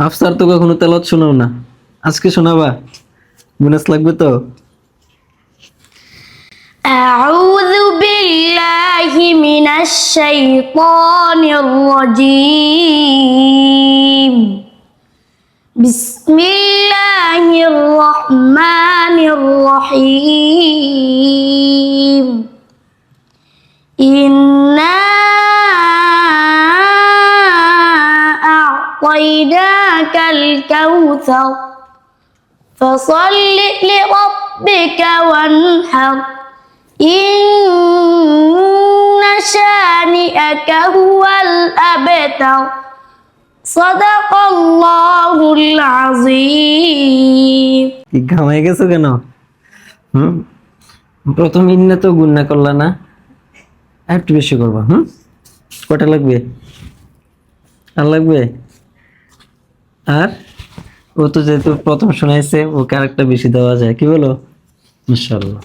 আফসার তো কখনো তেলাওয়াত শোনাও না, আজকে শোনাবা? বোনাস লাগবে তো। أعوذ بالله من الشيطان الرجيم بسم الله الرحمن الرحيم إنا أعطيناك الكوثر فصل لربك وانحر إن شانئك هو الأبتر صدق الله العظيم কি ঘামাই গেছো কেন? প্রথম ইন্না তো গুন্না করলা না, আর একটু বেশি করবা। কটা লাগবে? আর লাগবে? আর ও তো যেহেতু প্রথম শোনাইছে, ওকে আরেকটা বেশি দেওয়া যায়, কি বলো? ইনশাআল্লাহ।